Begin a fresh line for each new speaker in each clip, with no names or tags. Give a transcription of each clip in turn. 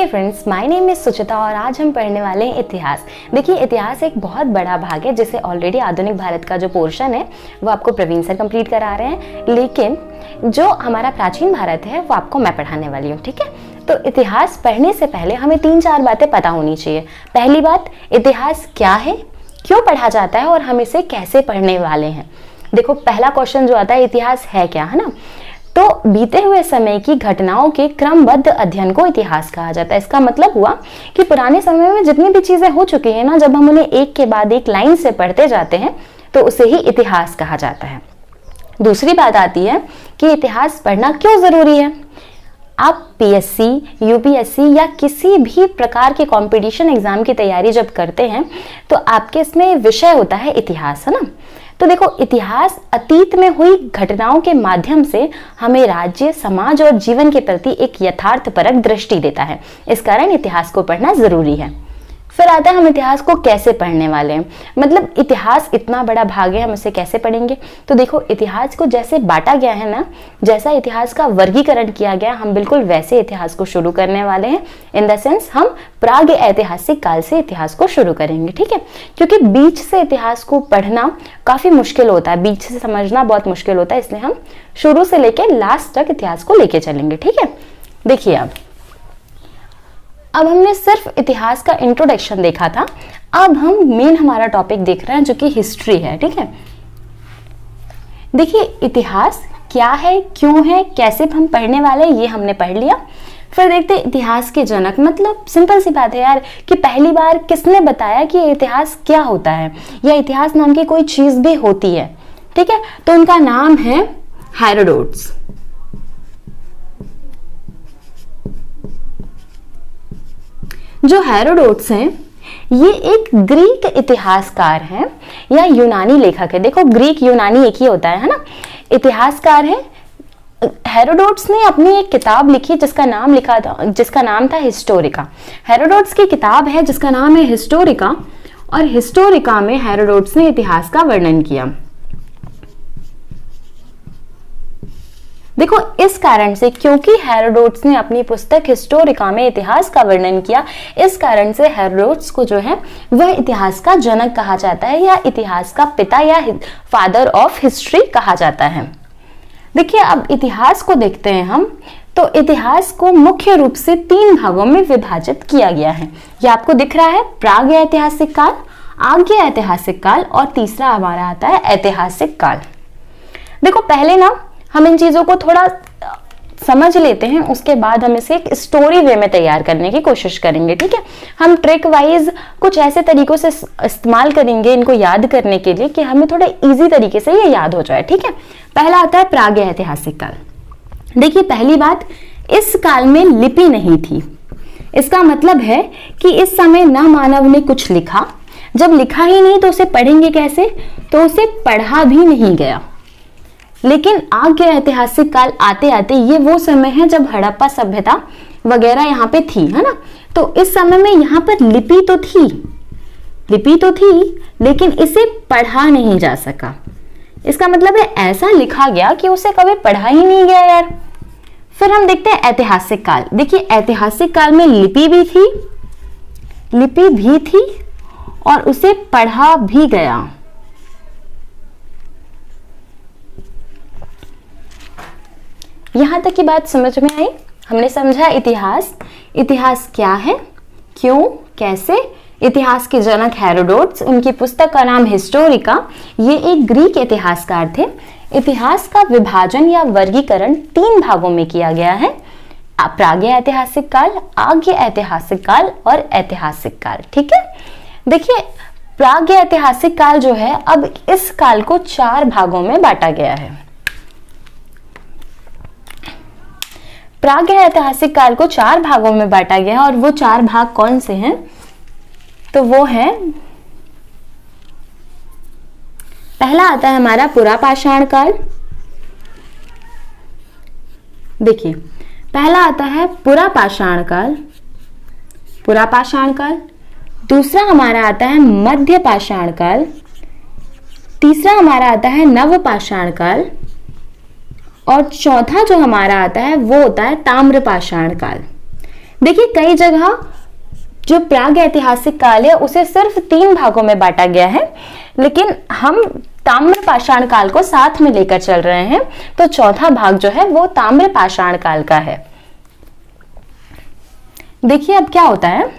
Hey friends, my name is Suchita और आज हम पढ़ने वाले हैं इतिहास। देखिए, इतिहास एक बहुत बड़ा भाग है जिसे ऑलरेडी आधुनिक भारत का जो पोर्शन है वो आपको प्रवीण सर कंप्लीट करा रहे हैं, लेकिन जो हमारा प्राचीन भारत है वो आपको मैं पढ़ाने वाली हूँ। ठीक है, तो इतिहास पढ़ने से पहले हमें 3-4 बातें पता होनी चाहिए। पहली बात, इतिहास क्या है, क्यों पढ़ा जाता है और हम इसे कैसे पढ़ने वाले हैं। देखो, पहला क्वेश्चन जो आता है, इतिहास है क्या, है ना। तो बीते हुए समय की घटनाओं के क्रमबद्ध अध्ययन को इतिहास कहा जाता है। इसका मतलब हुआ कि पुराने समय में जितनी भी चीजें हो चुकी हैं ना, जब हम उन्हें एक के बाद एक लाइन से पढ़ते जाते हैं तो उसे ही इतिहास कहा जाता है। दूसरी बात आती है कि इतिहास पढ़ना क्यों जरूरी है। आप पीएससी, यूपीएससी या किसी भी प्रकार के कंपटीशन एग्जाम की तैयारी जब करते हैं तो आपके इसमें विषय होता है इतिहास, है ना। तो देखो, इतिहास अतीत में हुई घटनाओं के माध्यम से हमें राज्य, समाज और जीवन के प्रति एक यथार्थपरक दृष्टि देता है। इस कारण इतिहास को पढ़ना जरूरी है। फिर आता है हम इतिहास को कैसे पढ़ने वाले हैं। मतलब इतिहास इतना बड़ा भाग है, हम इसे कैसे पढ़ेंगे। तो देखो, इतिहास को जैसे बांटा गया है ना, जैसा इतिहास का वर्गीकरण किया गया, हम बिल्कुल वैसे इतिहास को शुरू करने वाले हैं। इन द सेंस, हम प्राग ऐतिहासिक काल से इतिहास को शुरू करेंगे। ठीक है, क्योंकि बीच से इतिहास को पढ़ना काफी मुश्किल होता है, बीच से समझना बहुत मुश्किल होता है, इसलिए हम शुरू से लेकर लास्ट तक इतिहास को लेके चलेंगे। ठीक है, देखिए, अब हमने सिर्फ इतिहास का इंट्रोडक्शन देखा था, अब हम मेन हमारा टॉपिक देख रहे हैं जो कि हिस्ट्री है। ठीक है, देखिए, इतिहास क्या है, क्यों है, कैसे हम पढ़ने वाले हैं, ये हमने पढ़ लिया। फिर देखते हैं इतिहास के जनक। मतलब सिंपल सी बात है यार कि पहली बार किसने बताया कि इतिहास क्या होता है या इतिहास नाम की कोई चीज भी होती है। ठीक है, तो उनका नाम है हेरोडोटस। जो हेरोडोटस हैं, ये एक ग्रीक इतिहासकार हैं या यूनानी लेखक है। देखो, ग्रीक यूनानी एक ही होता है ना। इतिहासकार है। हेरोडोटस ने अपनी एक किताब लिखी जिसका नाम था हिस्टोरिका। हेरोडोटस की किताब है जिसका नाम है हिस्टोरिका, और हिस्टोरिका में हेरोडोटस ने इतिहास का वर्णन किया। देखो, इस कारण से, क्योंकि हेरोडोटस ने अपनी पुस्तक हिस्टोरिका में इतिहास का वर्णन किया, इस कारण से हेरोडोटस को जो है वह इतिहास का जनक कहा जाता है या इतिहास का पिता या फादर ऑफ हिस्ट्री कहा जाता है। देखिए, अब इतिहास को देखते हैं हम। तो इतिहास को मुख्य रूप से 3 भागों में विभाजित किया गया है। ये आपको दिख रहा है, प्राग ऐतिहासिक काल, आग्य ऐतिहासिक काल और तीसरा हमारा आता है ऐतिहासिक काल। देखो, पहले ना हम इन चीजों को थोड़ा समझ लेते हैं, उसके बाद हम इसे एक स्टोरी वे में तैयार करने की कोशिश करेंगे। ठीक है, हम ट्रिक वाइज कुछ ऐसे तरीकों से इस्तेमाल करेंगे इनको याद करने के लिए कि हमें थोड़ा इजी तरीके से ये याद हो जाए। ठीक है, पहला आता है प्राग ऐतिहासिक काल। देखिए, पहली बात, इस काल में लिपि नहीं थी। इसका मतलब है कि इस समय न मानव ने कुछ लिखा, जब लिखा ही नहीं तो उसे पढ़ेंगे कैसे, तो उसे पढ़ा भी नहीं गया। लेकिन आगे ऐतिहासिक काल आते आते ये वो समय है जब हड़प्पा सभ्यता वगैरह यहाँ पे थी, है ना। तो इस समय में यहाँ पर लिपि तो थी लेकिन इसे पढ़ा नहीं जा सका। इसका मतलब है ऐसा लिखा गया कि उसे कभी पढ़ा ही नहीं गया यार। फिर हम देखते हैं ऐतिहासिक काल। देखिए, ऐतिहासिक काल में लिपि भी थी और उसे पढ़ा भी गया। यहां तक की बात समझ में आई। हमने समझा इतिहास क्या है, क्यों, कैसे। इतिहास के जनक हेरोडोटस, उनकी पुस्तक का नाम हिस्टोरिका। ये एक ग्रीक इतिहासकार थे। इतिहास का विभाजन या वर्गीकरण 3 भागों में किया गया है, प्राग ऐतिहासिक काल, आग्य ऐतिहासिक काल और ऐतिहासिक काल। ठीक है, देखिए, प्राग ऐतिहासिक काल जो है, अब इस काल को 4 भागों में बांटा गया है। प्राग ऐतिहासिक काल को 4 भागों में बांटा गया है, और वो 4 भाग कौन से हैं, तो वो है, पहला आता है हमारा पुरापाषाण काल। देखिए, पहला आता है पुरापाषाण काल। दूसरा हमारा आता है मध्य पाषाण काल। तीसरा हमारा आता है नवपाषाण काल। और चौथा जो हमारा आता है वो होता है ताम्रपाषाण काल। देखिए कई जगह जो प्राग ऐतिहासिक काल है उसे सिर्फ 3 भागों में बांटा गया है, लेकिन हम ताम्र पाषाण काल को साथ में लेकर चल रहे हैं, तो चौथा भाग जो है वो ताम्र पाषाण काल का है। देखिए अब क्या होता है,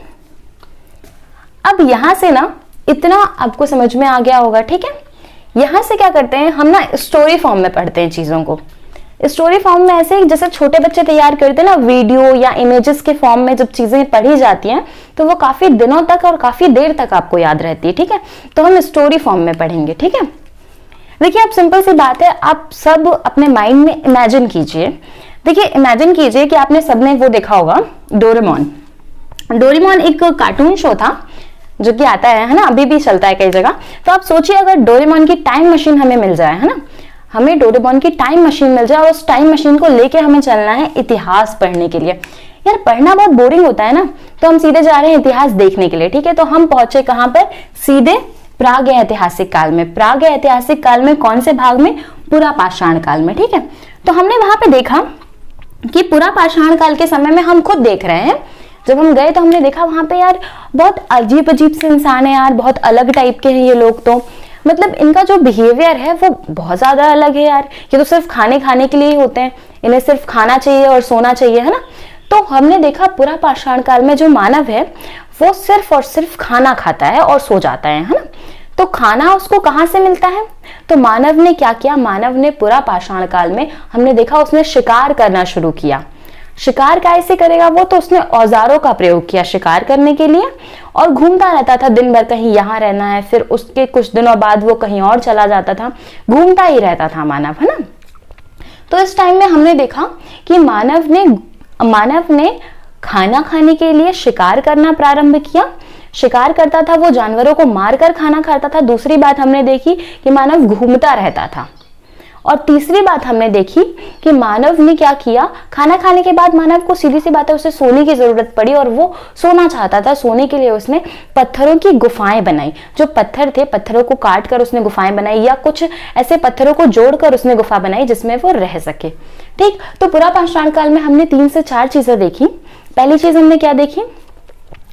अब यहां से ना इतना आपको समझ में आ गया होगा, ठीक है। यहां से क्या करते हैं हम ना स्टोरी फॉर्म में पढ़ते हैं चीजों को। स्टोरी फॉर्म में ऐसे जैसे छोटे बच्चे तैयार करते हैं ना, वीडियो या इमेजेस के फॉर्म में जब चीजें पढ़ी जाती हैं तो वो काफी दिनों तक और काफी देर तक आपको याद रहती है, ठीक है। तो हम स्टोरी फॉर्म में पढ़ेंगे, ठीक है। देखिए अब सिंपल सी बात है, आप सब अपने माइंड में इमेजिन कीजिए। देखिए इमेजिन कीजिए कि आपने सबने वो देखा होगा डोरेमोन। डोरेमोन एक कार्टून शो था जो कि आता है ना, अभी भी चलता है कई जगह। तो आप सोचिए अगर डोरेमोन की टाइम मशीन हमें मिल जाए, है ना, हमें डोरेमोन की टाइम मशीन मिल जाए और उस टाइम मशीन को लेके हमें चलना है इतिहास पढ़ने के लिए। यार पढ़ना बहुत बोरिंग होता है ना, तो हम सीधे जा रहे हैं इतिहास देखने के लिए, ठीक है। तो हम पहुंचे कहां पर, सीधे प्राग ऐतिहासिक काल में। प्राग ऐतिहासिक काल में कौन से भाग में, पुरा पाषाण काल में, ठीक है। तो हमने वहां पे देखा कि पुरा पाषाण काल के समय में हम खुद देख रहे हैं, जब हम गए तो हमने देखा वहां पे यार बहुत अजीब अजीब से इंसान है यार, बहुत अलग टाइप के हैं ये लोग। तो मतलब इनका जो बिहेवियर है वो बहुत ज्यादा अलग है यार। ये तो सिर्फ खाने के लिए ही होते हैं, इन्हें सिर्फ खाना चाहिए और सोना चाहिए, है ना। तो हमने देखा पूरा पाषाण काल में जो मानव है वो सिर्फ और सिर्फ खाना खाता है और सो जाता है ना। तो खाना उसको कहां से मिलता है, तो मानव ने क्या किया, मानव ने पूरा पाषाण काल में हमने देखा उसने शिकार करना शुरू किया। शिकार कैसे करेगा वो, तो उसने औजारों का प्रयोग किया शिकार करने के लिए और घूमता रहता था दिन भर, कहीं यहाँ रहना है, फिर उसके कुछ दिनों बाद वो कहीं और चला जाता था, घूमता ही रहता था मानव, है ना। तो इस टाइम में हमने देखा कि मानव ने खाना खाने के लिए शिकार करना प्रारंभ किया। शिकार करता था, वो जानवरों को मारकर खाना खाता था। दूसरी बात हमने देखी कि मानव घूमता रहता था। और तीसरी बात हमने देखी कि मानव ने क्या किया, खाना खाने के बाद मानव को सीधी सी बात है उसे सोने की जरूरत पड़ी और वो सोना चाहता था। सोने के लिए उसने पत्थरों की गुफाएं बनाई। जो पत्थर थे, पत्थरों को काट कर उसने गुफाएं बनाई, या कुछ ऐसे पत्थरों को जोड़कर उसने गुफा बनाई जिसमें वो रह सके, ठीक। तो पूरा पाषाण काल में हमने 3 से 4 चीजें देखी। पहली चीज हमने क्या देखी,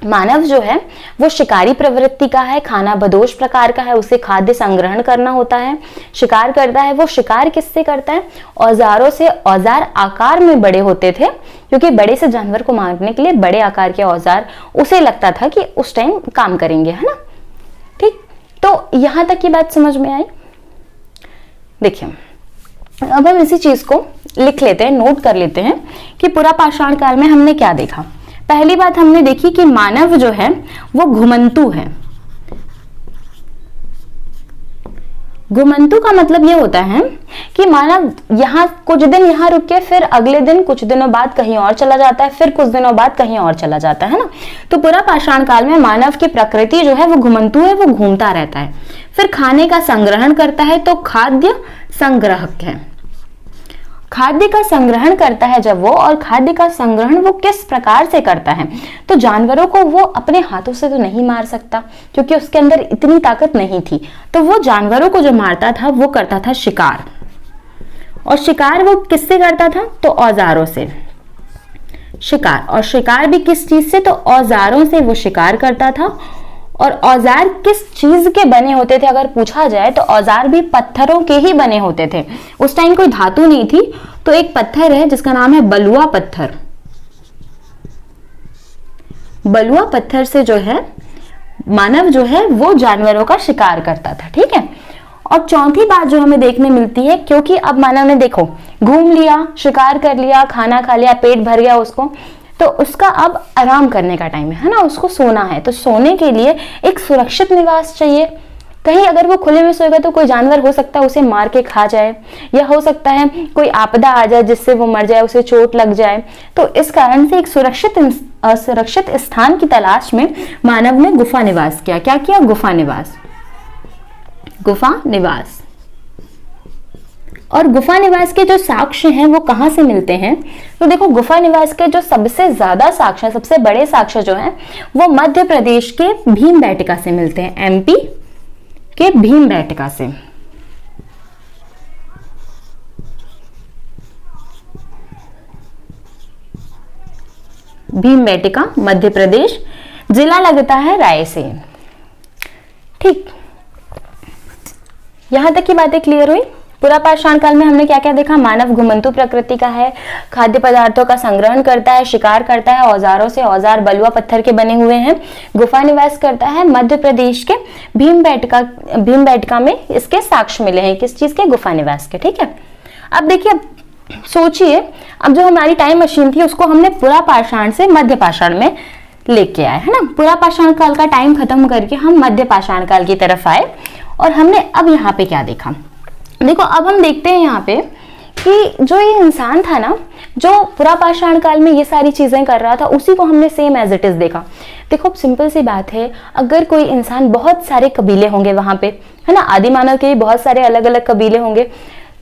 मानव जो है वो शिकारी प्रवृत्ति का है, खाना बदोश प्रकार का है, उसे खाद्य संग्रहण करना होता है, शिकार करता है। वो शिकार किससे करता है, औजारों से। औजार आकार में बड़े होते थे क्योंकि बड़े से जानवर को मारने के लिए बड़े आकार के औजार उसे लगता था कि उस टाइम काम करेंगे, है ना, ठीक। तो यहां तक की बात समझ में आई। देखिए अब हम इसी चीज को लिख लेते हैं, नोट कर लेते हैं कि पूरा पाषाण काल में हमने क्या देखा। पहली बात हमने देखी कि मानव जो है वो घुमंतु है। घुमंतु का मतलब ये होता है कि मानव यहाँ कुछ दिन यहाँ रुक के फिर अगले दिन कुछ दिनों बाद कहीं और चला जाता है, फिर कुछ दिनों बाद कहीं और चला जाता है ना। तो पूरा पाषाण काल में मानव की प्रकृति जो है वो घुमंतु है, वो घूमता रहता है। फिर खाने का संग्रहण करता है, तो खाद्य संग्रहक है। खाद्य का संग्रहण करता है जब वो, और खाद्य का संग्रहण वो किस प्रकार से करता है, तो जानवरों को वो अपने हाथों से तो नहीं मार सकता क्योंकि उसके अंदर इतनी ताकत नहीं थी। तो वो जानवरों को जो मारता था वो करता था शिकार। और शिकार वो किससे करता था, तो औजारों से शिकार। और शिकार भी किस चीज से, तो औजारों से वो शिकार करता था। और औजार किस चीज के बने होते थे अगर पूछा जाए, तो औजार भी पत्थरों के ही बने होते थे। उस टाइम कोई धातु नहीं थी, तो एक पत्थर है जिसका नाम है बलुआ पत्थर। बलुआ पत्थर से जो है मानव जो है वो जानवरों का शिकार करता था, ठीक है। और चौथी बात जो हमें देखने मिलती है, क्योंकि अब मानव ने देखो घूम लिया, शिकार कर लिया, खाना खा लिया, पेट भर गया उसको, तो उसका अब आराम करने का टाइम है ना, उसको सोना है। तो सोने के लिए एक सुरक्षित निवास चाहिए। कहीं अगर वो खुले में सोएगा तो कोई जानवर हो सकता है उसे मार के खा जाए, या हो सकता है कोई आपदा आ जाए जिससे वो मर जाए, उसे चोट लग जाए। तो इस कारण से एक सुरक्षित स्थान की तलाश में मानव ने गुफा निवास किया। क्या किया, गुफा निवास। गुफा निवास। और गुफा निवास के जो साक्ष्य हैं वो कहाँ से मिलते हैं, तो देखो गुफा निवास के जो सबसे ज्यादा साक्ष्य, सबसे बड़े साक्ष्य जो हैं वो मध्य प्रदेश के भीमबेटका से मिलते हैं, एमपी के भीमबेटका से। भीमबेटका मध्य प्रदेश, जिला लगता है रायसेन। ठीक, यहां तक की बातें क्लियर हुई। पुरापाषाण काल में हमने क्या क्या देखा? मानव घुमंतु प्रकृति का है, खाद्य पदार्थों का संग्रहण करता है, शिकार करता है, औजारों से औजार बलुआ पत्थर के बने हुए हैं, गुफा निवास करता है। मध्य प्रदेश के भीमबेटका में इसके साक्ष्य मिले हैं, किस चीज के? गुफा निवास के। ठीक है, अब देखिए, सोचिए, अब जो हमारी टाइम मशीन थी उसको हमने पुरापाषाण से मध्य पाषाण में लेके आए, है ना। पुरापाषाण काल का टाइम खत्म करके हम मध्य पाषाण काल की तरफ आए और हमने अब यहाँ पे क्या देखा? देखो, अब हम देखते हैं यहाँ पे कि जो ये इंसान था ना, जो पुरापाषाण काल में ये सारी चीजें कर रहा था, उसी को हमने सेम एज इट इज देखा। देखो, सिंपल सी बात है, अगर कोई इंसान, बहुत सारे कबीले होंगे वहां पे, है ना, आदि मानव के भी बहुत सारे अलग अलग कबीले होंगे,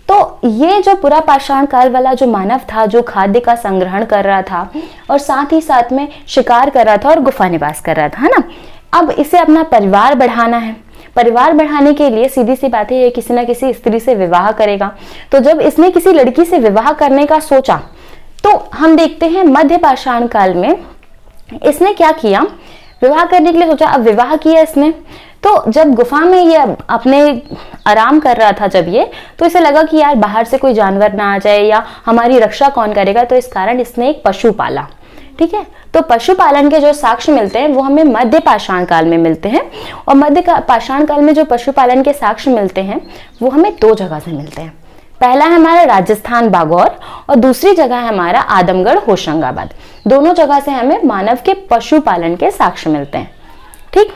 तो ये जो पुरापाषाण काल वाला जो मानव था, जो खाद्य का संग्रहण कर रहा था और साथ ही साथ में शिकार कर रहा था और गुफा निवास कर रहा था, है ना, अब इसे अपना परिवार बढ़ाना है। परिवार बढ़ाने के लिए सीधी सी बात है, ये किसी ना किसी स्त्री से विवाह करेगा। तो जब इसने किसी लड़की से विवाह करने का सोचा, तो हम देखते हैं मध्य पाषाण काल में इसने क्या किया? विवाह करने के लिए सोचा। अब विवाह किया इसने, तो जब गुफा में ये अपने आराम कर रहा था जब ये, तो इसे लगा कि यार बाहर से कोई जानवर ना आ जाए या हमारी रक्षा कौन करेगा, तो इस कारण इसने एक पशु पाला। ठीक है, तो पशुपालन के जो साक्ष्य मिलते हैं वो हमें मध्य पाषाण काल में मिलते हैं, और मध्य पाषाण काल में जो पशुपालन के साक्ष्य मिलते हैं वो हमें दो जगह से मिलते हैं। पहला है हमारा राजस्थान बागौर और दूसरी जगह है हमारा आदमगढ़ होशंगाबाद। दोनों जगह से हमें मानव के पशुपालन के साक्ष्य मिलते हैं। ठीक,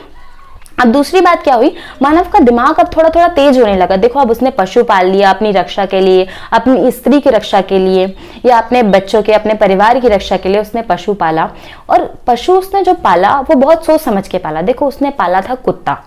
अब दूसरी बात क्या हुई? मानव का दिमाग अब थोड़ा थोड़ा तेज होने लगा। देखो, अब उसने पशु पाल लिया अपनी रक्षा के लिए, अपनी स्त्री की रक्षा के लिए, या अपने बच्चों के, अपने परिवार की रक्षा के लिए उसने पशु पाला। और पशु उसने जो पाला वो बहुत सोच समझ के पाला। देखो, उसने पाला था कुत्ता।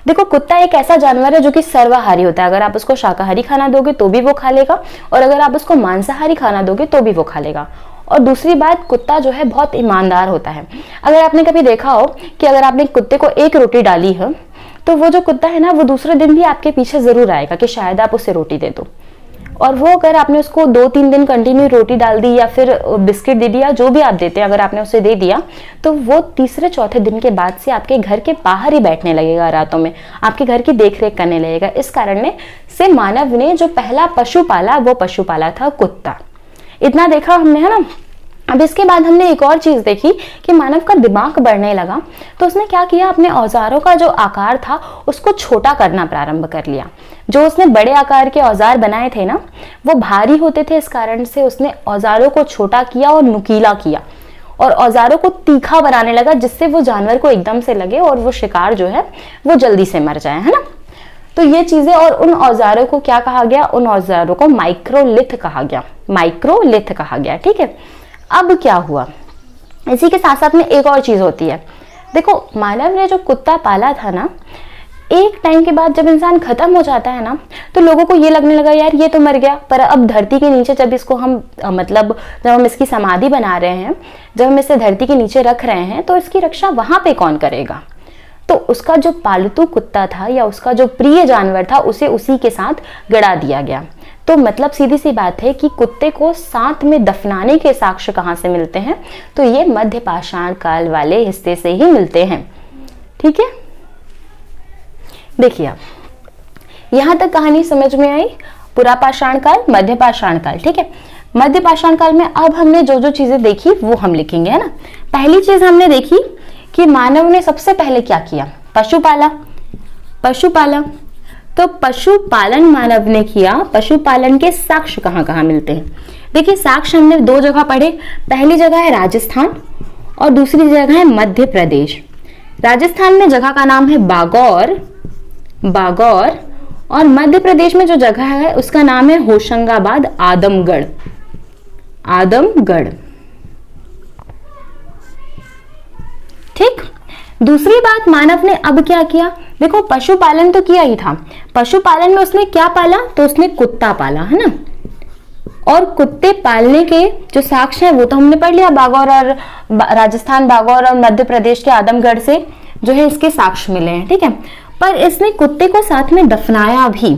देखो, कुत्ता एक ऐसा जानवर है जो कि सर्वाहारी होता है। अगर आप उसको शाकाहारी खाना दोगे तो भी वो खा लेगा, और अगर आप उसको मांसाहारी खाना दोगे तो भी वो खा लेगा। और दूसरी बात, कुत्ता जो है बहुत ईमानदार होता है। अगर आपने कभी देखा हो कि अगर आपने कुत्ते को एक रोटी डाली है, तो वो जो कुत्ता है ना, वो दूसरे दिन भी आपके पीछे जरूर आएगा कि शायद आप उसे रोटी दे दो। और वो अगर आपने उसको 2-3 दिन कंटिन्यू रोटी डाल दी या फिर बिस्किट दे दिया, जो भी आप देते हैं, अगर आपने उसे दे दिया, तो वो तीसरे चौथे दिन के बाद से आपके घर के बाहर ही बैठने लगेगा, रातों में आपके घर की देखरेख करने लगेगा। इस कारण से मानव ने जो पहला पशु पाला वो पशु पाला था कुत्ता। इतना देखा हमने, है ना। अब इसके बाद हमने एक और चीज देखी कि मानव का दिमाग बढ़ने लगा, तो उसने क्या किया? अपने औजारों का जो आकार था उसको छोटा करना प्रारंभ कर लिया। जो उसने बड़े आकार के औजार बनाए थे ना, वो भारी होते थे, इस कारण से उसने औजारों को छोटा किया और नुकीला किया, और औजारों को तीखा बनाने लगा, जिससे वो जानवर को एकदम से लगे और वो शिकार जो है वो जल्दी से मर जाए, है ना। तो ये चीजें, और उन औजारों को क्या कहा गया? उन औजारों को माइक्रोलिथ कहा गया। माइक्रोलिथ कहा गया। ठीक है, अब क्या हुआ? इसी के साथ साथ में एक और चीज होती है। देखो, मानव ने जो कुत्ता पाला था ना, एक टाइम के बाद जब इंसान खत्म हो जाता है ना, तो लोगों को ये लगने लगा यार ये तो मर गया, पर अब धरती के नीचे जब इसको हम मतलब जब हम इसकी समाधि बना रहे हैं, जब हम इसे धरती के नीचे रख रहे हैं, तो इसकी रक्षा वहां पे कौन करेगा? तो उसका जो पालतू कुत्ता था या उसका जो प्रिय जानवर था, उसे उसी के साथ गड़ा दिया गया। तो मतलब सीधी सी बात है कि कुत्ते को साथ में दफनाने के साक्ष्य कहां से मिलते हैं? तो ये मध्य पाषाण काल वाले हिस्से से ही मिलते हैं। ठीक है, देखिए आप यहां तक कहानी समझ में आई। पुरापाषाण काल, मध्य पाषाण काल। ठीक है, मध्य पाषाण काल में अब हमने जो जो चीजें देखी वो हम लिखेंगे, है ना। पहली चीज हमने देखी कि मानव ने सबसे पहले क्या किया? पशुपाला। पशुपाला, तो पशुपालन मानव ने किया। पशुपालन के साक्ष्य कहां कहां मिलते हैं? देखिए, साक्ष्य हमने दो जगह पढ़े। पहली जगह है राजस्थान और दूसरी जगह है मध्य प्रदेश। राजस्थान में जगह का नाम है बागौर, बागौर, और मध्य प्रदेश में जो जगह है उसका नाम है होशंगाबाद, आदमगढ़, आदमगढ़। ठीक, दूसरी बात, मानव ने अब क्या किया? देखो, पशुपालन तो किया ही था। पशुपालन में उसने क्या पाला? तो उसने कुत्ता पाला, है ना। और कुत्ते पालने के जो साक्ष्य है वो तो हमने पढ़ लिया, बागौर और राजस्थान बागौर और मध्य प्रदेश के आदमगढ़ से जो है इसके साक्ष्य मिले हैं। ठीक है, पर इसने कुत्ते को साथ में दफनाया भी,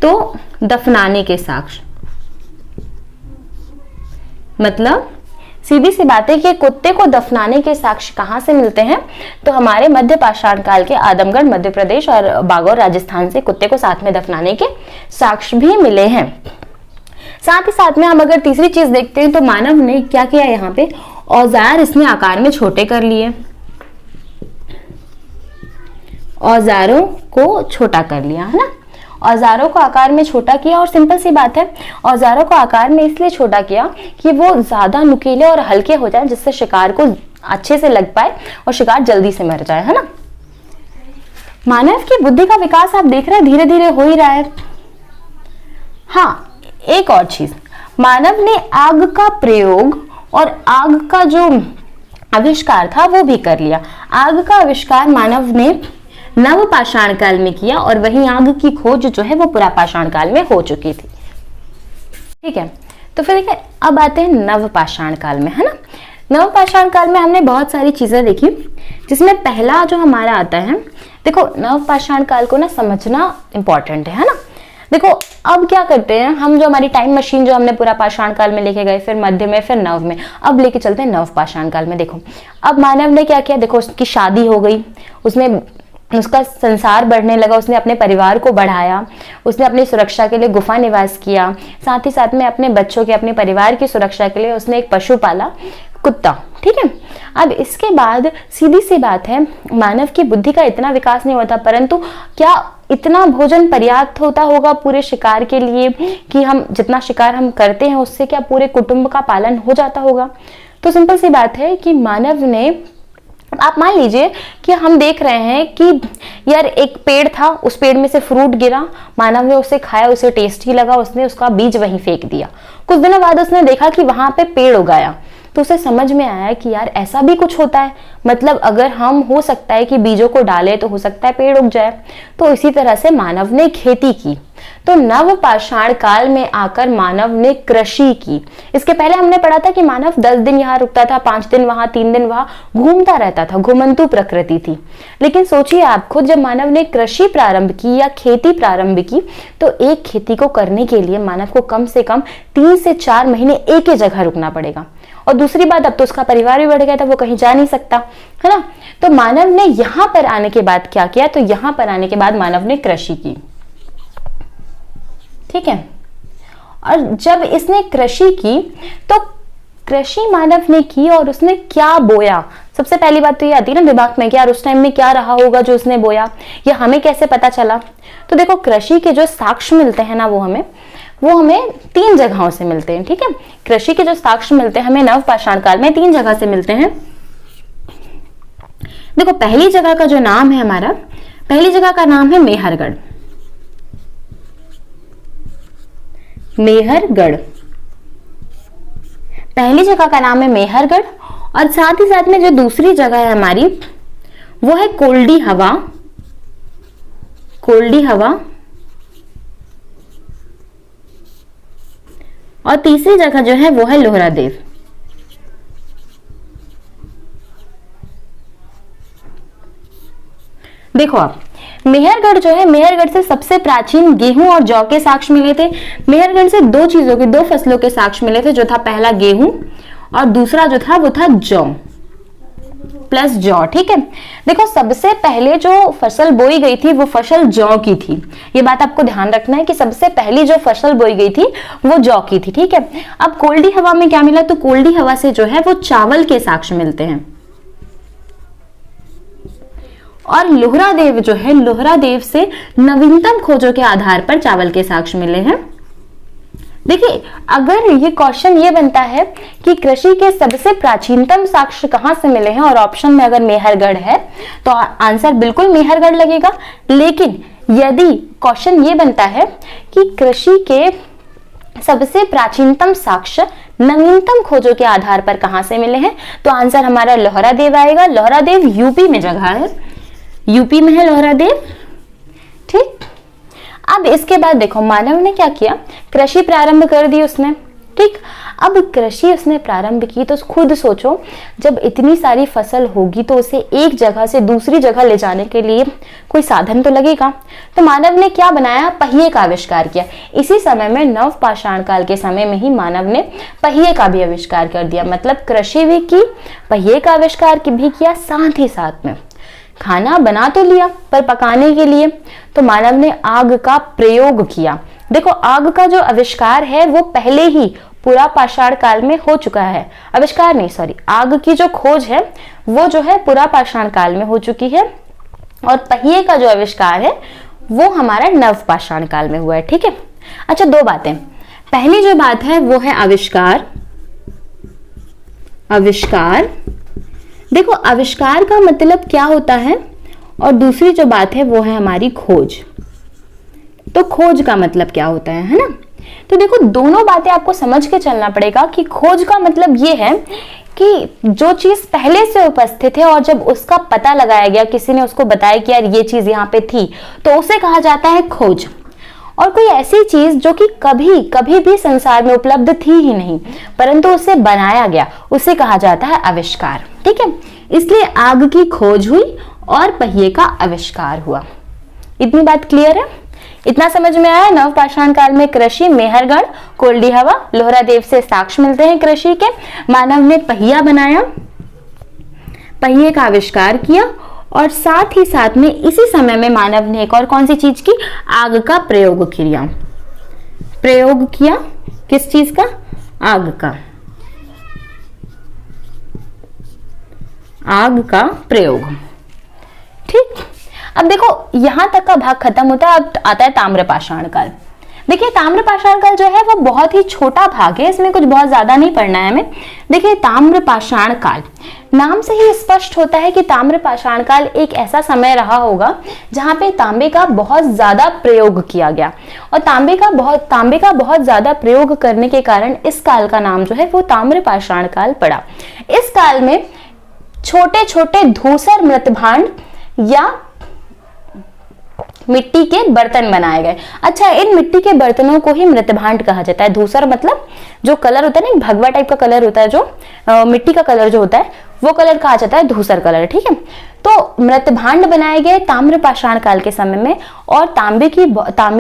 तो दफनाने के साक्ष्य मतलब सीधी सी बात है कि कुत्ते को दफनाने के साक्ष्य कहाँ से मिलते हैं, तो हमारे मध्य पाषाण काल के आदमगढ़ मध्य प्रदेश और बागौर राजस्थान से कुत्ते को साथ में दफनाने के साक्ष्य भी मिले हैं। साथ ही साथ में हम अगर तीसरी चीज देखते हैं तो मानव ने क्या किया, यहाँ पे औजार इसने आकार में छोटे कर लिए, औजारों को छोटा कर लिया, है ना। औजारों को आकार में छोटा किया और सिंपल सी बात है, औजारों को आकार में इसलिए छोटा किया कि वो ज्यादा नुकीले और हल्के हो जाए, जिससे शिकार को अच्छे से लग पाए और शिकार जल्दी से मर जाए, है ना। मानव की बुद्धि का विकास आप देख रहे हैं धीरे धीरे हो ही रहा है। हाँ, एक और चीज, मानव ने आग का प्रयोग और आग का जो आविष्कार था वो भी कर लिया। आग का आविष्कार मानव ने नव पाषाण काल में किया और वहीं आग की खोज जो है वो पुरा पाषाण काल में हो चुकी थी। ठीक है, तो फिर देखिए अब आते हैं नव पाषाण काल में, है ना। नव पाषाण काल में हमने बहुत सारी चीजें देखी, जिसमें पहला जो हमारा आता है, देखो नव पाषाण काल को ना समझना इंपॉर्टेंट है ना। देखो अब क्या करते हैं हम, जो हमारी टाइम मशीन जो हमने पूरा पाषाण काल में लेके गए, फिर मध्य में, फिर नव में, अब लेके चलते हैं नव पाषाण काल में। देखो अब मानव ने क्या किया, देखो उसकी शादी हो गई, उसने उसका संसार बढ़ने लगा, उसने अपने परिवार को बढ़ाया, उसने अपनी सुरक्षा के लिए गुफा निवास किया, साथ ही साथ में अपने बच्चों के, अपने परिवार की सुरक्षा के लिए उसने एक पशु पाला, कुत्ता। ठीक है, अब इसके बाद सीधी सी बात है, मानव की बुद्धि का इतना विकास नहीं होता, परंतु क्या इतना भोजन पर्याप्त होता होगा पूरे शिकार के लिए कि हम जितना शिकार हम करते हैं उससे क्या पूरे कुटुंब का पालन हो जाता होगा। तो सिंपल सी बात है कि मानव ने, आप मान लीजिए कि हम देख रहे हैं कि यार एक पेड़ था, उस पेड़ में से फ्रूट गिरा, मानव ने उसे खाया, उसे टेस्टी लगा, उसने उसका बीज वहीं फेंक दिया। कुछ दिनों बाद उसने देखा कि वहां पे पेड़ उगाया, तो उसे समझ में आया कि यार ऐसा भी कुछ होता है, मतलब अगर हम, हो सकता है कि बीजों को डालें तो हो सकता है पेड़ उग जाए। तो इसी तरह से मानव ने खेती की। तो नव पाषाण काल में आकर मानव ने कृषि की। इसके पहले हमने पढ़ा था कि मानव 10 दिन यहाँ रुकता था, 5 दिन वहां, 3 दिन वहां घूमता रहता था, घुमंतु प्रकृति थी। लेकिन सोचिए आप खुद, जब मानव ने कृषि प्रारंभ की या खेती प्रारंभ की, तो एक खेती को करने के लिए मानव को कम से कम 3 से 4 महीने एक ही जगह रुकना पड़ेगा। और दूसरी बात, अब तो उसका परिवार भी बढ़ गया था, वो कहीं जा नहीं सकता, है ना। तो मानव ने यहां पर आने के बाद क्या किया, तो यहां पर आने के बाद मानव ने कृषि की। ठीक है, और जब इसने कृषि की तो कृषि मानव ने की और उसने क्या बोया, सबसे पहली बात तो ये आती है ना दिमाग में कि यार उस टाइम में क्या रहा होगा जो उसने बोया, या हमें कैसे पता चला। तो देखो कृषि के जो साक्ष्य मिलते हैं ना, वो हमें 3 जगहों से मिलते हैं। ठीक है, कृषि के जो साक्ष्य मिलते हैं हमें नव पाषाण काल में 3 जगह से मिलते हैं। देखो पहली जगह का जो नाम है हमारा, पहली जगह का नाम है मेहरगढ़। मेहरगढ़, पहली जगह का नाम है मेहरगढ़। और साथ ही साथ में जो दूसरी जगह है हमारी, वो है कोल्डी हवा। कोल्डी हवा। और तीसरी जगह जो है वो है लोहरादेव। देखो आप, मेहरगढ़ जो है, मेहरगढ़ से सबसे प्राचीन गेहूं और जौ के साक्ष्य मिले थे। मेहरगढ़ से 2 चीजों के, 2 फसलों के साक्ष्य मिले थे, जो था पहला गेहूं और दूसरा जो था वो था जौ प्लस जौ। ठीक है, देखो सबसे पहले जो फसल बोई गई थी वो फसल जौ की थी। ये बात आपको ध्यान रखना है कि सबसे पहली जो फसल बोई गई थी वो जौ की थी। ठीक है, अब कोल्डी हवा में क्या मिला, तो कोल्डी हवा से जो है वो चावल के साक्ष्य मिलते हैं। और लोहरादेव जो है, लोहरादेव से नवीनतम खोजों के आधार पर चावल के साक्ष्य मिले हैं। देखिए अगर ये क्वेश्चन ये बनता है कि कृषि के सबसे प्राचीनतम साक्ष्य कहां से मिले हैं और ऑप्शन में अगर मेहरगढ़ है तो आंसर बिल्कुल मेहरगढ़ लगेगा। लेकिन यदि क्वेश्चन ये बनता है कि कृषि के सबसे प्राचीनतम साक्ष्य नवीनतम खोजों के आधार पर कहां से मिले हैं, तो आंसर हमारा लोहरादेव आएगा। लोहरादेव यूपी में जगह है, यूपी में है लोहरादेव। ठीक, अब इसके बाद देखो मानव ने क्या किया, कृषि प्रारंभ कर दी उसने। ठीक। अब कृषि उसने प्रारंभ की तो खुद सोचो, जब इतनी सारी फसल होगी तो उसे एक जगह से दूसरी जगह ले जाने के लिए कोई साधन तो लगेगा। तो मानव ने क्या बनाया, पहिए का आविष्कार किया। इसी समय में नव पाषाण काल के समय में ही मानव ने पहिए का भी आविष्कार कर दिया। मतलब कृषि भी की, पहिए का आविष्कार भी किया, साथ ही साथ में खाना बना तो लिया, पर पकाने के लिए तो मानव ने आग का प्रयोग किया। देखो, आग का जो आविष्कार है वो पहले ही पूरा पाषाण काल में हो चुका है। आविष्कार नहीं, सॉरी, आग की जो खोज है वो जो है पूरा पाषाण काल में हो चुकी है, और पहिए का जो आविष्कार है वो हमारा नव पाषाण काल में हुआ है। ठीक है। अच्छा, दो बातें। पहली जो बात है वो है आविष्कार। आविष्कार, देखो आविष्कार का मतलब क्या होता है, और दूसरी जो बात है वो है हमारी खोज। तो खोज का मतलब क्या होता है ना। तो देखो, दोनों बातें आपको समझ के चलना पड़ेगा कि खोज का मतलब ये है कि जो चीज पहले से उपस्थित है और जब उसका पता लगाया गया, किसी ने उसको बताया कि यार ये चीज यहाँ पे थी, तो उसे कहा जाता है खोज। और कोई ऐसी चीज जो कि कभी भी संसार में उपलब्ध थी ही नहीं, परंतु उसे बनाया गया, उसे कहा जाता है आविष्कार। ठीक है। इसलिए आग की खोज हुई और पहिए का आविष्कार हुआ। इतनी बात क्लियर है? इतना समझ में आया? नव पाषाण काल में कृषि, मेहरगढ़, कोल्डी हवा, लोहरा देव से साक्ष्य मिलते हैं कृषि के। मानव ने पहिया बनाया, पहिए का आविष्कार किया, और साथ ही साथ में इसी समय में मानव ने एक और कौन सी चीज की, आग का प्रयोग किया। प्रयोग किया किस चीज का? आग का। आग का प्रयोग। ठीक। अब देखो, यहां तक का भाग खत्म होता है। अब आता है ताम्र पाषाण काल। देखिए, ताम्र पाषाण काल जो है वो बहुत ही छोटा भाग है, इसमें कुछ बहुत ज्यादा नहीं पढ़ना है हमें। देखिए, ताम्र पाषाण काल, नाम से ही स्पष्ट होता है कि ताम्र पाषाण काल एक ऐसा समय रहा होगा जहां पे तांबे का बहुत ज्यादा प्रयोग किया गया, और तांबे का बहुत ज्यादा प्रयोग करने के कारण इस काल का नाम जो है वो ताम्र पाषाण काल पड़ा। इस काल में छोटे छोटे धूसर मृतभांड या मिट्टी के बर्तन बनाए गए। अच्छा, इन मिट्टी के बर्तनों को ही मृतभांड कहा जाता है। धूसर मतलब जो कलर होता है ना, भगवा टाइप का कलर होता है, जो मिट्टी का कलर जो होता है वो कलर कहा जाता है धूसर कलर। ठीक है। तो मृतभांड बनाए गए ताम्र पाषाण काल के समय में, और तांबे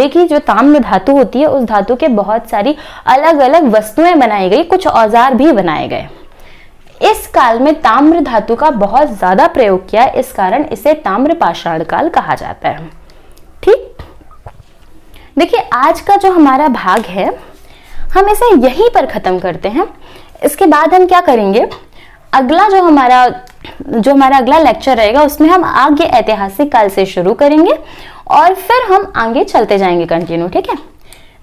की जो ताम्र धातु होती है उस धातु के बहुत सारी अलग अलग वस्तुएं बनाई गई, कुछ औजार भी बनाए गए। इस काल में ताम्र धातु का बहुत ज्यादा प्रयोग किया, इस कारण इसे ताम्र पाषाण काल कहा जाता है। ठीक। देखिए, आज का जो हमारा भाग है हम इसे यहीं पर खत्म करते हैं। इसके बाद हम क्या करेंगे, अगला जो हमारा अगला लेक्चर रहेगा उसमें हम आगे ऐतिहासिक काल से शुरू करेंगे और फिर हम आगे चलते जाएंगे कंटिन्यू। ठीक है।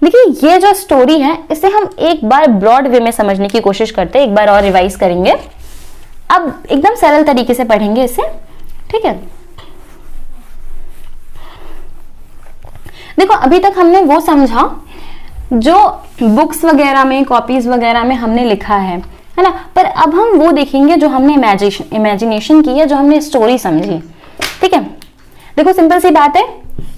देखिए, ये जो स्टोरी है इसे हम एक बार ब्रॉड वे में समझने की कोशिश करते हैं, एक बार और रिवाइज करेंगे। अब एकदम सरल तरीके से पढ़ेंगे इसे। ठीक है। देखो, अभी तक हमने वो समझा जो बुक्स वगैरह में, कॉपीज वगैरह में हमने लिखा है ना, पर अब हम वो देखेंगे जो हमने इमेजिनेशन की है, जो हमने स्टोरी समझी। ठीक है। देखो, सिंपल सी बात है,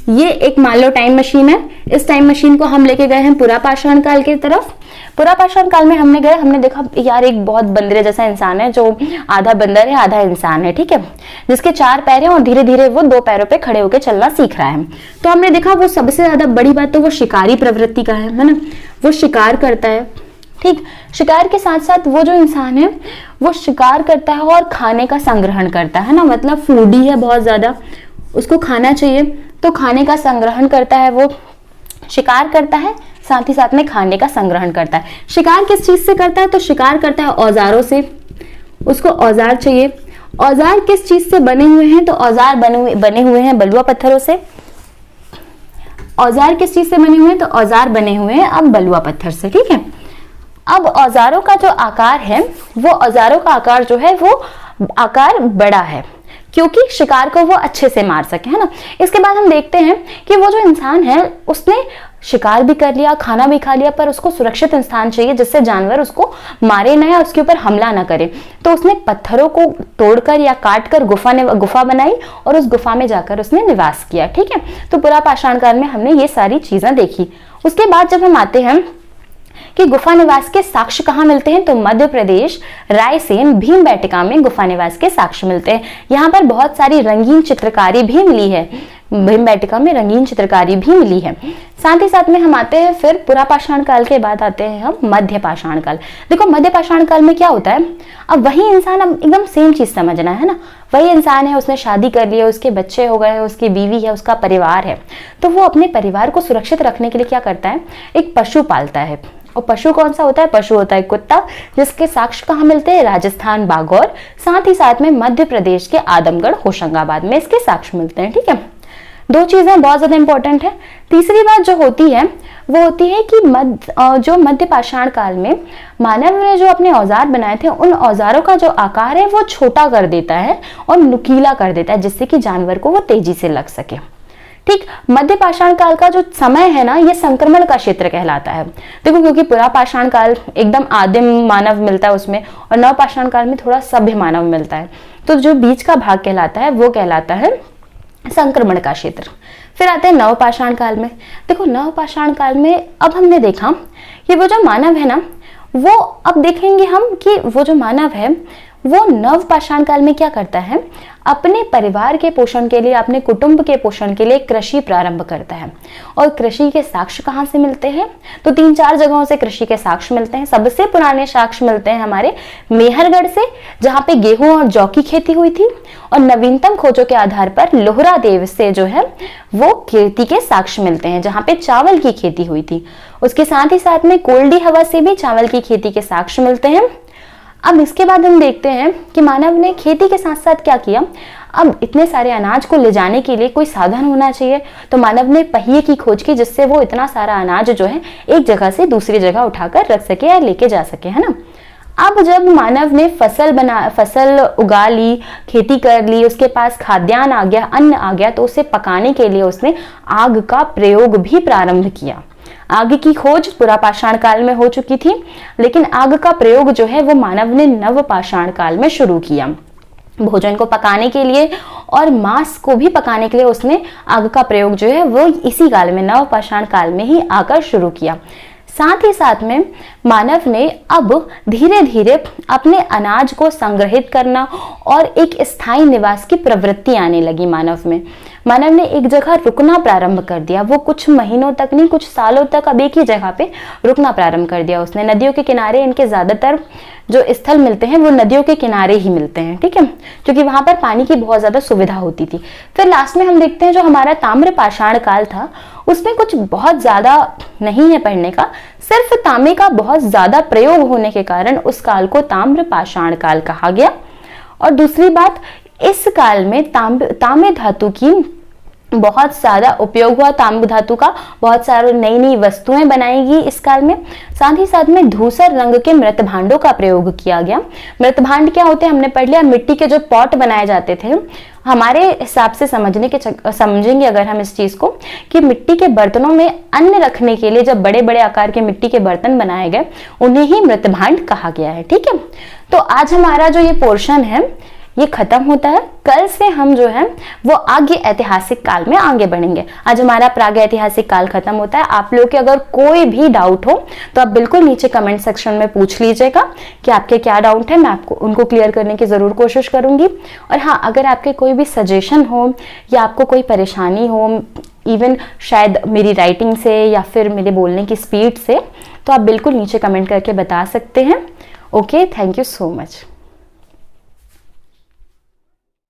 ये एक मान लो टाइम मशीन है। इस टाइम मशीन को हम लेके गए हैं पूरा पाषाण काल की तरफ। पूरा पाषाण काल में हमने देखा यार एक बहुत बंदरे जैसा इंसान है, जो आधा बंदर है आधा इंसान है। ठीक है। जिसके 4 पैर हैं और धीरे धीरे वो 2 पैरों पे खड़े होकर चलना सीख रहा है। तो हमने देखा वो सबसे ज्यादा बड़ी बात तो वो शिकारी प्रवृत्ति का है ना, वो शिकार करता है। ठीक। शिकार के साथ साथ वो जो इंसान है वो शिकार करता है और खाने का संग्रहण करता है ना, मतलब फूडी है बहुत ज्यादा, उसको खाना चाहिए तो खाने का संग्रहण करता है। वो शिकार करता है, साथ ही साथ में खाने का संग्रहण करता है। शिकार किस चीज से करता है, तो शिकार करता है औजारों से, उसको औजार चाहिए। औजार किस चीज से बने हुए हैं, तो औजार बने हुए हैं बलुआ पत्थरों से। औजार किस चीज से बने हुए हैं, तो औजार बने हुए हैं अब बलुआ पत्थर से। ठीक है। अब औजारों का जो आकार है, वो औजारों का आकार जो है वो आकार बड़ा है, क्योंकि शिकार को वो अच्छे से मार सके, है ना। इसके बाद हम देखते हैं कि वो जो इंसान है उसने शिकार भी कर लिया, खाना भी खा लिया, पर उसको सुरक्षित स्थान चाहिए जिससे जानवर उसको मारे ना या उसके ऊपर हमला ना करे। तो उसने पत्थरों को तोड़कर या काटकर गुफा बनाई और उस गुफा में जाकर उसने निवास किया। ठीक है। तो पूरा पाषाण काल में हमने ये सारी चीजें देखी। उसके बाद जब हम आते हैं कि गुफा निवास के साक्ष्य कहाँ मिलते हैं, तो मध्य प्रदेश रायसेन भीमबेटका में गुफा निवास के साक्ष्य मिलते हैं। यहाँ पर बहुत सारी रंगीन चित्रकारी भी मिली है, भीमबेटका में रंगीन चित्रकारी भी मिली है। साथ ही साथ में हम आते हैं फिर पुरापाषाण काल के बाद आते हैं हम मध्य पाषाण काल। देखो मध्य पाषाण काल में क्या होता है, अब वही इंसान, अब एकदम सेम चीज समझना है ना, वही इंसान है, उसने शादी कर लिया, उसके बच्चे हो गए, उसकी बीवी है, उसका परिवार है, तो वो अपने परिवार को सुरक्षित रखने के लिए क्या करता है, एक पशु पालता है। और पशु कौन सा होता है, पशु होता है कुत्ता, जिसके साक्ष्य कहाँ मिलते हैं, राजस्थान बागौर, साथ ही साथ में मध्य प्रदेश के आदमगढ़ होशंगाबाद में इसके साक्ष्य मिलते हैं। ठीक है, दो चीजें बहुत ज्यादा इंपॉर्टेंट है। तीसरी बात जो होती है वो होती है कि जो मध्य पाषाण काल में मानव ने जो अपने औजार बनाए थे, उन औजारों का जो आकार है वो छोटा कर देता है और नुकीला कर देता है, जिससे कि जानवर को वो तेजी से लग सके। ठीक, मध्य पाषाण काल का जो समय है ना, ये संक्रमण का क्षेत्र कहलाता है। देखो क्योंकि पुरा पाषाण काल एकदम आदिम मानव मिलता है उसमें, और नव पाषाण काल में थोड़ा सभ्य मानव मिलता है, तो जो बीच का भाग कहलाता है वो कहलाता है संक्रमण का क्षेत्र। फिर आते हैं नवपाषाण काल में। देखो नवपाषाण काल में अब हमने देखा कि वो जो मानव है ना, वो अब देखेंगे हम कि वो जो मानव है वो नवपाषाण काल में क्या करता है, अपने परिवार के पोषण के लिए, अपने कुटुंब के पोषण के लिए कृषि प्रारंभ करता है। और कृषि के साक्ष्य कहाँ से मिलते हैं, तो 3-4 जगहों से कृषि के साक्ष्य मिलते हैं। सबसे पुराने साक्ष्य मिलते हैं हमारे मेहरगढ़ से, जहाँ पे गेहूं और जौ की खेती हुई थी, और नवीनतम खोजों के आधार पर लोहरा देव से जो है वो खेती के साक्ष्य मिलते हैं, जहाँ पे चावल की खेती हुई थी। उसके साथ ही साथ में कोल्डी हवा से भी चावल की खेती के साक्ष्य मिलते हैं। अब इसके बाद हम देखते हैं कि मानव ने खेती के साथ साथ क्या किया, अब इतने सारे अनाज को ले जाने के लिए कोई साधन होना चाहिए, तो मानव ने पहिए की खोज की, जिससे वो इतना सारा अनाज जो है एक जगह से दूसरी जगह उठाकर रख सके या लेके जा सके, है ना। अब जब मानव ने फसल उगा ली, खेती कर ली, उसके पास खाद्यान्न आ गया, अन्न आ गया, तो उसे पकाने के लिए उसने आग का प्रयोग भी प्रारंभ किया। आग की खोज पुरापाषाण काल में हो चुकी थी, लेकिन आग का प्रयोग जो है वो मानव ने नवपाषाण काल में शुरू किया। भोजन को पकाने के लिए और मांस को भी पकाने के लिए उसने आग का प्रयोग जो है वो इसी काल में, नवपाषाण काल में ही आकर शुरू किया। साथ ही साथ में मानव ने अब धीरे धीरे अपने अनाज को संग्रहित करना और एक स्थायी निवास की प्रवृत्ति आने लगी मानव में। मानव ने एक जगह रुकना प्रारंभ कर दिया, वो कुछ महीनों तक नहीं, कुछ सालों तक अब एक ही जगह पे रुकना प्रारंभ कर दिया उसने। नदियों के किनारे इनके ज्यादातर जो स्थल मिलते हैं वो नदियों के किनारे ही मिलते हैं, ठीक है, क्योंकि वहां पर पानी की बहुत ज्यादा सुविधा होती थी। फिर लास्ट में हम देखते हैं जो हमारा ताम्र पाषाण काल था, उसमें कुछ बहुत ज्यादा नहीं है पढ़ने का, सिर्फ तांबे का बहुत ज्यादा प्रयोग होने के कारण उस काल को ताम्र पाषाण काल कहा गया। और दूसरी बात, इस काल में तांबे धातु की बहुत ज्यादा उपयोग हुआ, तांबे धातु का बहुत सारी नई नई वस्तुएं बनाई गई इस काल में। साथ ही साथ में धूसर रंग के मृत भांडों का प्रयोग किया गया। मृत भांड क्या होते हैं हमने पढ़ लिया, मिट्टी के जो पॉट बनाए जाते थे। हमारे हिसाब से समझेंगे अगर हम इस चीज को, कि मिट्टी के बर्तनों में अन्न रखने के लिए जब बड़े बड़े आकार के मिट्टी के बर्तन बनाए गए, उन्हें ही मृत भांड कहा गया है। ठीक है, तो आज हमारा जो ये पोर्शन है ये खत्म होता है। कल से हम जो है वो आगे ऐतिहासिक काल में आगे बढ़ेंगे। आज हमारा प्राग ऐतिहासिक काल खत्म होता है। आप लोग के अगर कोई भी डाउट हो तो आप बिल्कुल नीचे कमेंट सेक्शन में पूछ लीजिएगा कि आपके क्या डाउट है, मैं आपको उनको क्लियर करने की जरूर कोशिश करूंगी। और हाँ, अगर आपके कोई भी सजेशन हो या आपको कोई परेशानी हो, इवन शायद मेरी राइटिंग से या फिर मेरे बोलने की स्पीड से, तो आप बिल्कुल नीचे कमेंट करके बता सकते हैं। Okay, thank you so much.